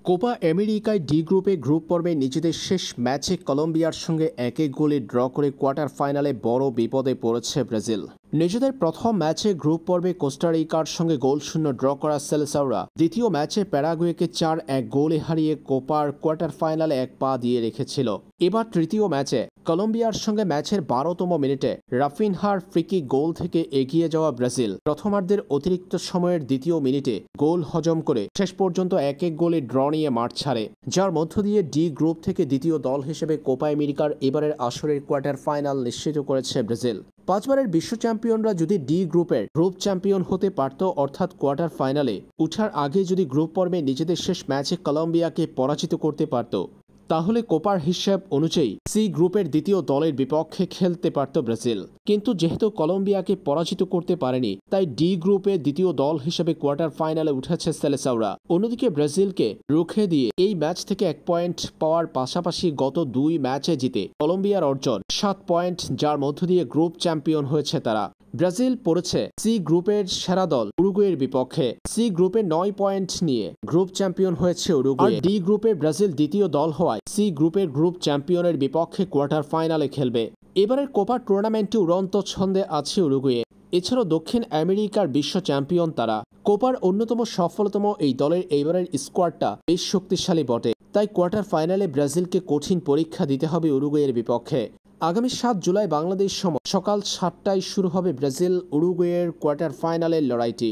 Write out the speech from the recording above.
Copa আমেরিকায় D গ্রুপে group পর্বে নিজেদের শেষ ম্যাচে কলম্বিয়ার সঙ্গে 1-1 গোলে ড্র করে কোয়ার্টার ফাইনালে বড় বিপদে পড়েছে ব্রাজিল। নিজেদের প্রথম ম্যাচে গ্রুপ পর্বে কোস্টারিকার সঙ্গে গোলশূন্য ড্র করা সেলেসাওরা দ্বিতীয় ম্যাচে প্যারাগুয়েকে 4-1 গোলে হারিয়ে কোপার কোয়ার্টার ফাইনালে এক পা দিয়ে রেখেছিল। এবার তৃতীয় ম্যাচে কলম্বিয়ার সঙ্গে ম্যাচের 12তম মিনিটে রাফিনহার ফ্রিকি গোল থেকে এগিয়ে যাওয়া ব্রাজিল প্রথমার্ধের অতিরিক্ত সময়ের দ্বিতীয় মিনিটে গোল হজম করে শেষ পর্যন্ত 1-1 গোলে ড্র নিয়ে মাঠ ছাড়ে, যার মধ্য দিয়ে ডি গ্রুপ থেকে দ্বিতীয় দল হিসেবে কোপা আমেরিকার এবারের আসরের কোয়ার্টার ফাইনাল নিশ্চিত করেছে ব্রাজিল। 5 বারের বিশ্ব চ্যাম্পিয়নরা যদি ডি গ্রুপের গ্রুপ চ্যাম্পিয়ন হতে পারত, অর্থাৎ কোয়ার্টার ফাইনালে উঠার আগে যদি গ্রুপ পর্বে নিজেদের শেষ ম্যাচে কলম্বিয়াকে পরাজিত করতে পারত, তাহলে কোপার হিসাব অনুযায়ী সি গ্রুপের দ্বিতীয় দলের বিপক্ষে খেলতে পারত ব্রাজিল। কিন্তু যেহেতু কলম্বিয়াকে পরাজিত করতে পারেনি, তাই ডি গ্রুপে দ্বিতীয় দল হিসেবে কোয়ার্টার ফাইনালে উঠেছে সেলেসাওরা। অন্যদিকে ব্রাজিলকে রুখে দিয়ে এই ম্যাচ থেকে 1 পয়েন্ট পাওয়ার পাশাপাশি গত 2 ম্যাচে জিতে কলম্বিয়ার অর্জন 7 পয়েন্ট, যার মধ্য দিয়ে গ্রুপ চ্যাম্পিয়ন হয়েছে তারা। ব্রাজিল পড়েছে সি গ্রুপের সেরা দল উরুগুয়ের বিপক্ষে। সি গ্রুপে 9 পয়েন্ট নিয়ে গ্রুপ চ্যাম্পিয়ন হয়েছে উরুগুয়ে। ডি গ্রুপে ব্রাজিল দ্বিতীয় দল হওয়ায় সি গ্রুপের গ্রুপ চ্যাম্পিয়নের বিপক্ষে কোয়ার্টার ফাইনালে খেলবে। এবারের কোপা টুর্নামেন্টে উড়ন্ত ছন্দে আছে উরুগুয়ে। এছাড়াও দক্ষিণ আমেরিকার বিশ্ব চ্যাম্পিয়ন তারা। কোপার অন্যতম সফলতম এই দলের এইবারের স্কোয়াডটা বেশ শক্তিশালী বটে, তাই কোয়ার্টার ফাইনালে ব্রাজিলকে কঠিন পরীক্ষা দিতে হবে উরুগুয়ের বিপক্ষে। আগামী 7 জুলাই বাংলাদেশ সময় সকাল 7টায় শুরু হবে ব্রাজিল উরুগুয়ের কোয়ার্টার ফাইনালের লড়াইটি।